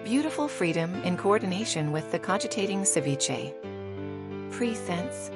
Beautiful freedom in coordination with the cogitating Ceviché. Pre-sense.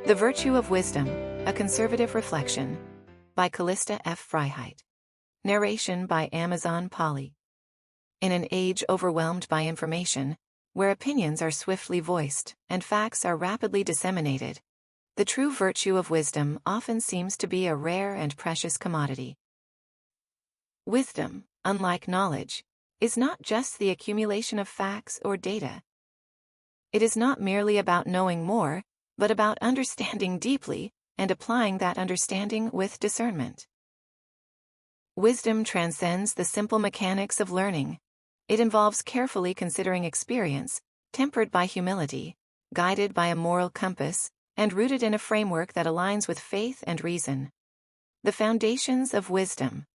The Virtue of Wisdom, a Conservative Reflection. By Calista F. Freiheit. Narration by Amazon Polly. In an age overwhelmed by information, where opinions are swiftly voiced and facts are rapidly disseminated, the true virtue of wisdom often seems to be a rare and precious commodity. Wisdom, unlike knowledge, is not just the accumulation of facts or data. It is not merely about knowing more, but about understanding deeply and applying that understanding with discernment. Wisdom transcends the simple mechanics of learning. It involves carefully considering experience, tempered by humility, guided by a moral compass, and rooted in a framework that aligns with faith and reason. The foundations of wisdom.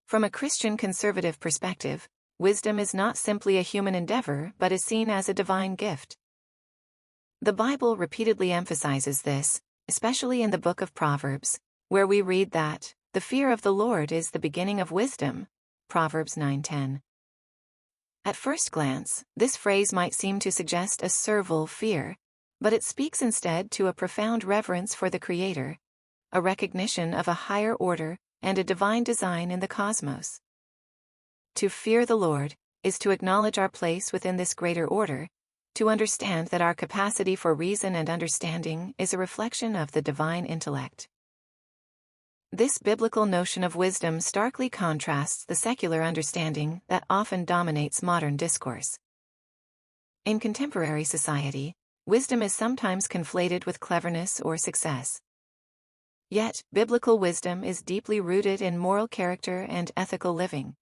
From a Christian conservative perspective, wisdom is not simply a human endeavor but is seen as a divine gift. The Bible repeatedly emphasizes this, especially in the book of Proverbs, where we read that, "The fear of the Lord is the beginning of wisdom." Proverbs 9:10. At first glance, this phrase might seem to suggest a servile fear, but it speaks instead to a profound reverence for the Creator, a recognition of a higher order and a divine design in the cosmos. To fear the Lord is to acknowledge our place within this greater order, to understand that our capacity for reason and understanding is a reflection of the divine intellect. This biblical notion of wisdom starkly contrasts the secular understanding that often dominates modern discourse. In contemporary society, wisdom is sometimes conflated with cleverness or success. Yet, biblical wisdom is deeply rooted in moral character and ethical living.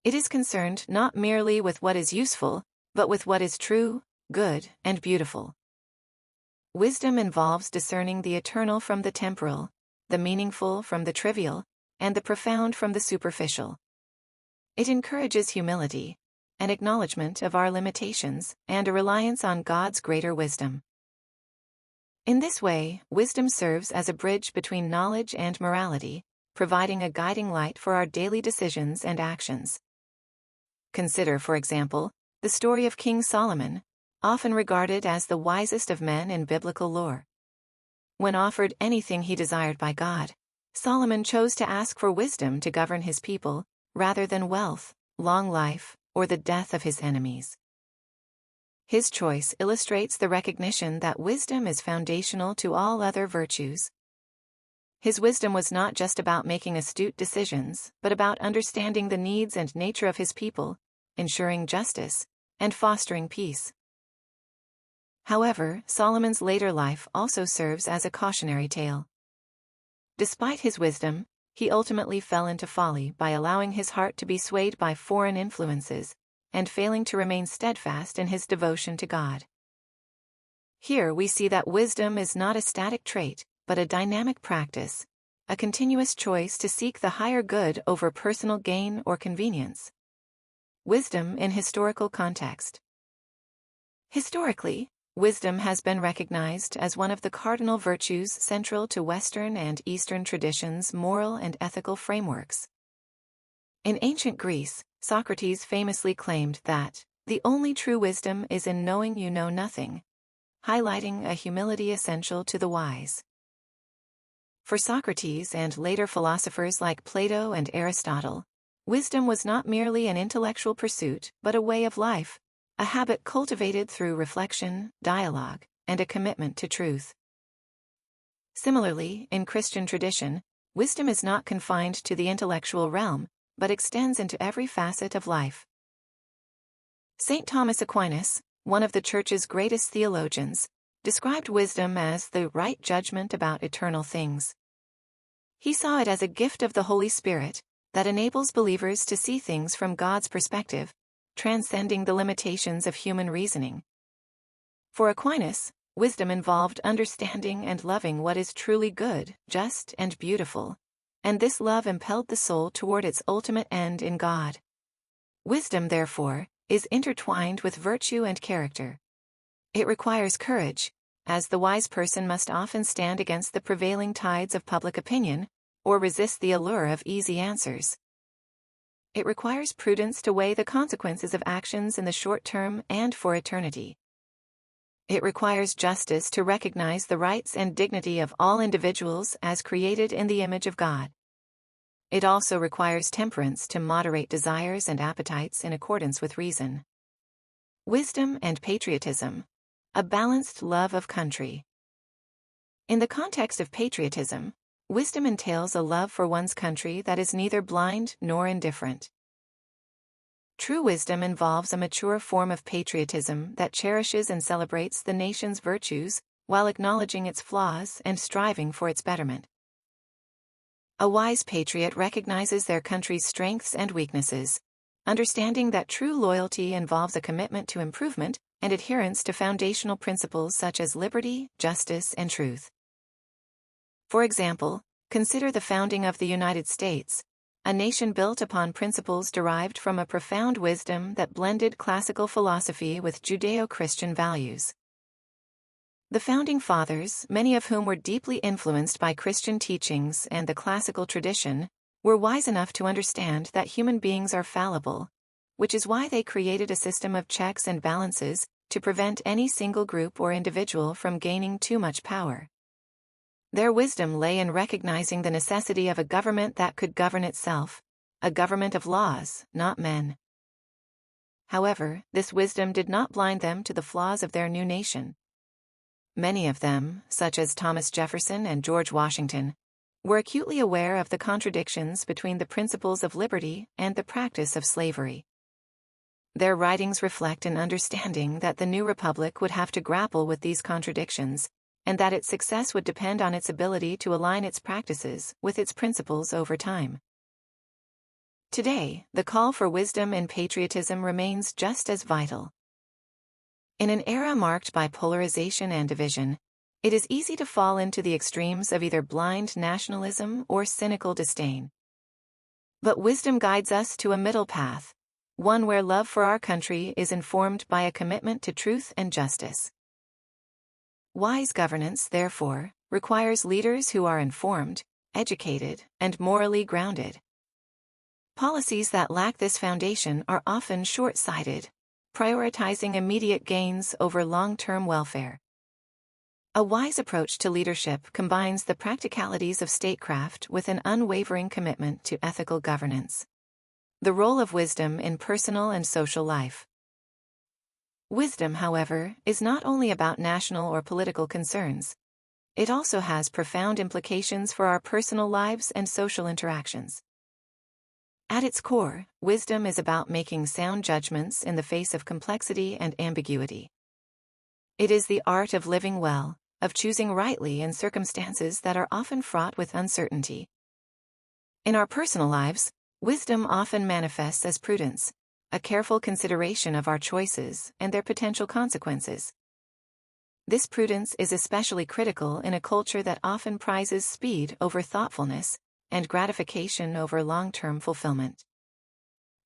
It is concerned not merely with what is useful, but with what is true, good, and beautiful. Wisdom involves discerning the eternal from the temporal, the meaningful from the trivial, and the profound from the superficial. It encourages humility, an acknowledgement of our limitations, and a reliance on God's greater wisdom. In this way, wisdom serves as a bridge between knowledge and morality, providing a guiding light for our daily decisions and actions. Consider, for example, the story of King Solomon, often regarded as the wisest of men in biblical lore. When offered anything he desired by God, Solomon chose to ask for wisdom to govern his people, rather than wealth, long life, or the death of his enemies. His choice illustrates the recognition that wisdom is foundational to all other virtues. His wisdom was not just about making astute decisions, but about understanding the needs and nature of his people, ensuring justice, and fostering peace. However, Solomon's later life also serves as a cautionary tale. Despite his wisdom, he ultimately fell into folly by allowing his heart to be swayed by foreign influences, and failing to remain steadfast in his devotion to God. Here we see that wisdom is not a static trait, but a dynamic practice, a continuous choice to seek the higher good over personal gain or convenience. Wisdom in historical context. Historically, wisdom has been recognized as one of the cardinal virtues central to Western and Eastern traditions' moral and ethical frameworks. In ancient Greece, Socrates famously claimed that, "The only true wisdom is in knowing you know nothing," highlighting a humility essential to the wise. For Socrates and later philosophers like Plato and Aristotle, wisdom was not merely an intellectual pursuit but a way of life, a habit cultivated through reflection, dialogue, and a commitment to truth. Similarly, in Christian tradition, wisdom is not confined to the intellectual realm, but extends into every facet of life. St. Thomas Aquinas, one of the Church's greatest theologians, described wisdom as the right judgment about eternal things. He saw it as a gift of the Holy Spirit that enables believers to see things from God's perspective, transcending the limitations of human reasoning. For Aquinas, wisdom involved understanding and loving what is truly good, just, and beautiful, and this love impelled the soul toward its ultimate end in God. Wisdom, therefore, is intertwined with virtue and character. It requires courage, as the wise person must often stand against the prevailing tides of public opinion, or resist the allure of easy answers. It requires prudence to weigh the consequences of actions in the short term and for eternity. It requires justice to recognize the rights and dignity of all individuals as created in the image of God. It also requires temperance to moderate desires and appetites in accordance with reason. Wisdom and patriotism. A balanced love of country. In the context of patriotism, wisdom entails a love for one's country that is neither blind nor indifferent. True wisdom involves a mature form of patriotism that cherishes and celebrates the nation's virtues, while acknowledging its flaws and striving for its betterment. A wise patriot recognizes their country's strengths and weaknesses, understanding that true loyalty involves a commitment to improvement and adherence to foundational principles such as liberty, justice, and truth. For example, consider the founding of the United States, a nation built upon principles derived from a profound wisdom that blended classical philosophy with Judeo-Christian values. The Founding Fathers, many of whom were deeply influenced by Christian teachings and the classical tradition, were wise enough to understand that human beings are fallible, which is why they created a system of checks and balances to prevent any single group or individual from gaining too much power. Their wisdom lay in recognizing the necessity of a government that could govern itself, a government of laws, not men. However, this wisdom did not blind them to the flaws of their new nation. Many of them, such as Thomas Jefferson and George Washington, were acutely aware of the contradictions between the principles of liberty and the practice of slavery. Their writings reflect an understanding that the new republic would have to grapple with these contradictions, and that its success would depend on its ability to align its practices with its principles over time. Today, the call for wisdom and patriotism remains just as vital. In an era marked by polarization and division, it is easy to fall into the extremes of either blind nationalism or cynical disdain. But wisdom guides us to a middle path, one where love for our country is informed by a commitment to truth and justice. Wise governance, therefore, requires leaders who are informed, educated, and morally grounded. Policies that lack this foundation are often short-sighted, prioritizing immediate gains over long-term welfare. A wise approach to leadership combines the practicalities of statecraft with an unwavering commitment to ethical governance. The role of wisdom in personal and social life. Wisdom, however, is not only about national or political concerns. It also has profound implications for our personal lives and social interactions. At its core, wisdom is about making sound judgments in the face of complexity and ambiguity. It is the art of living well, of choosing rightly in circumstances that are often fraught with uncertainty. In our personal lives, wisdom often manifests as prudence, a careful consideration of our choices and their potential consequences. This prudence is especially critical in a culture that often prizes speed over thoughtfulness and gratification over long-term fulfillment.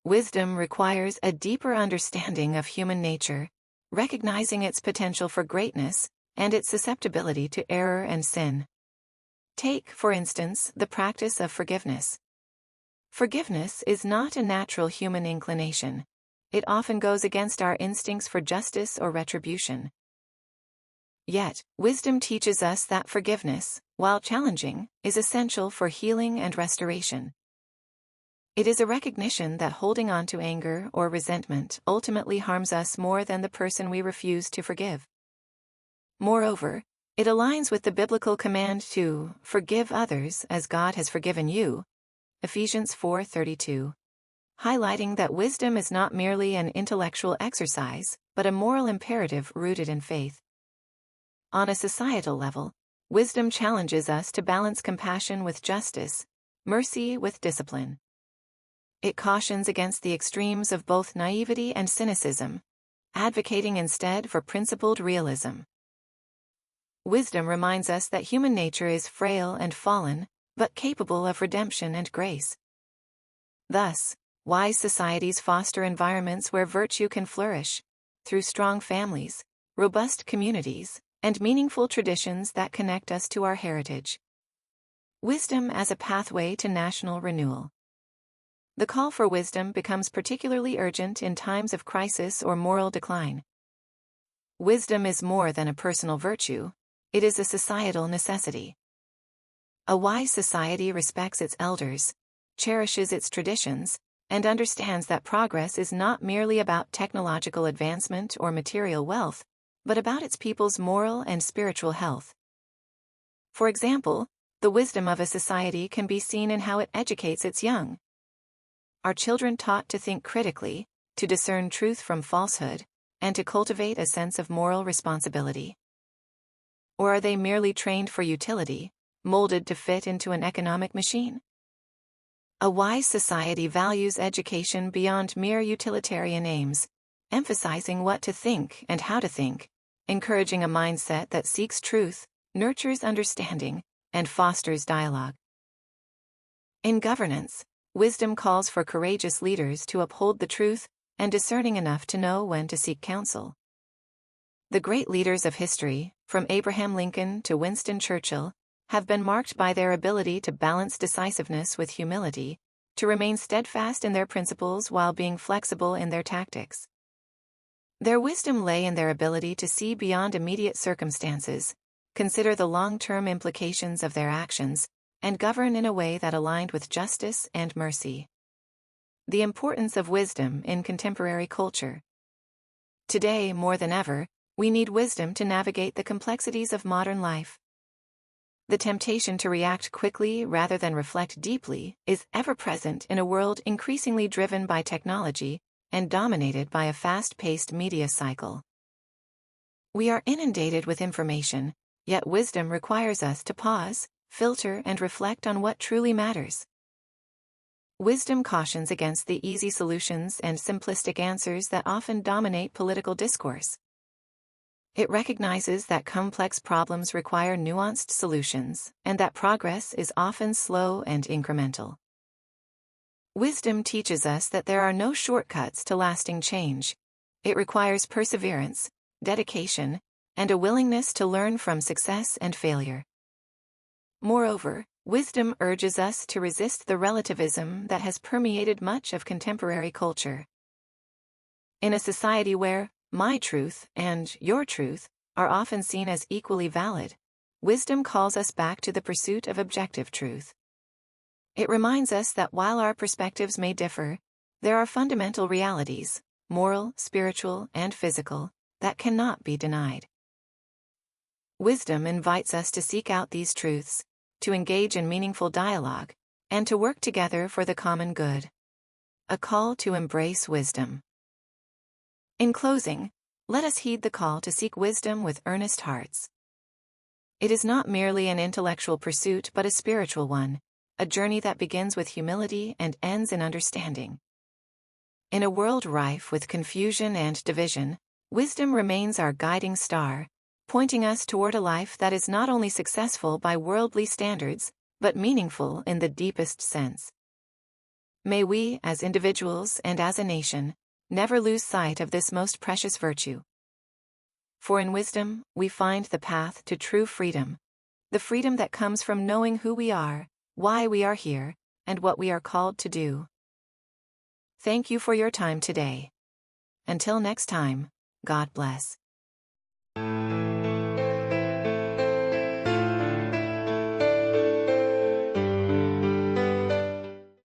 Wisdom requires a deeper understanding of human nature, recognizing its potential for greatness and its susceptibility to error and sin. Take, for instance, the practice of forgiveness. Forgiveness is not a natural human inclination. It often goes against our instincts for justice or retribution. Yet, wisdom teaches us that forgiveness, while challenging, is essential for healing and restoration. It is a recognition that holding on to anger or resentment ultimately harms us more than the person we refuse to forgive. Moreover, it aligns with the biblical command to forgive others as God has forgiven you, Ephesians 4:32, highlighting that wisdom is not merely an intellectual exercise, but a moral imperative rooted in faith. On a societal level, wisdom challenges us to balance compassion with justice, mercy with discipline. It cautions against the extremes of both naivety and cynicism, advocating instead for principled realism. Wisdom reminds us that human nature is frail and fallen, but capable of redemption and grace. Thus, wise societies foster environments where virtue can flourish, through strong families, robust communities, and meaningful traditions that connect us to our heritage. Wisdom as a pathway to national renewal. The call for wisdom becomes particularly urgent in times of crisis or moral decline. Wisdom is more than a personal virtue, it is a societal necessity. A wise society respects its elders, cherishes its traditions, and understands that progress is not merely about technological advancement or material wealth, but about its people's moral and spiritual health. For example, the wisdom of a society can be seen in how it educates its young. Are children taught to think critically, to discern truth from falsehood, and to cultivate a sense of moral responsibility? Or are they merely trained for utility, molded to fit into an economic machine? A wise society values education beyond mere utilitarian aims, emphasizing what to think and how to think, encouraging a mindset that seeks truth, nurtures understanding, and fosters dialogue. In governance, wisdom calls for courageous leaders to uphold the truth and discerning enough to know when to seek counsel. The great leaders of history, from Abraham Lincoln to Winston Churchill, have been marked by their ability to balance decisiveness with humility, to remain steadfast in their principles while being flexible in their tactics. Their wisdom lay in their ability to see beyond immediate circumstances, consider the long-term implications of their actions, and govern in a way that aligned with justice and mercy. The importance of wisdom in contemporary culture. Today, more than ever, we need wisdom to navigate the complexities of modern life. The temptation to react quickly rather than reflect deeply is ever present in a world increasingly driven by technology and dominated by a fast-paced media cycle. We are inundated with information, yet wisdom requires us to pause, filter, and reflect on what truly matters. Wisdom cautions against the easy solutions and simplistic answers that often dominate political discourse. It recognizes that complex problems require nuanced solutions, and that progress is often slow and incremental. Wisdom teaches us that there are no shortcuts to lasting change. It requires perseverance, dedication, and a willingness to learn from success and failure. Moreover, wisdom urges us to resist the relativism that has permeated much of contemporary culture. In a society where my truth and your truth are often seen as equally valid, wisdom calls us back to the pursuit of objective truth. It reminds us that while our perspectives may differ, there are fundamental realities, moral, spiritual, and physical, that cannot be denied. Wisdom invites us to seek out these truths, to engage in meaningful dialogue, and to work together for the common good. A call to embrace wisdom. In closing, let us heed the call to seek wisdom with earnest hearts. It is not merely an intellectual pursuit but a spiritual one, a journey that begins with humility and ends in understanding. In a world rife with confusion and division, wisdom remains our guiding star, pointing us toward a life that is not only successful by worldly standards, but meaningful in the deepest sense. May we, as individuals and as a nation, never lose sight of this most precious virtue. For in wisdom, we find the path to true freedom, the freedom that comes from knowing who we are, why we are here, and what we are called to do. Thank you for your time today. Until next time, God bless.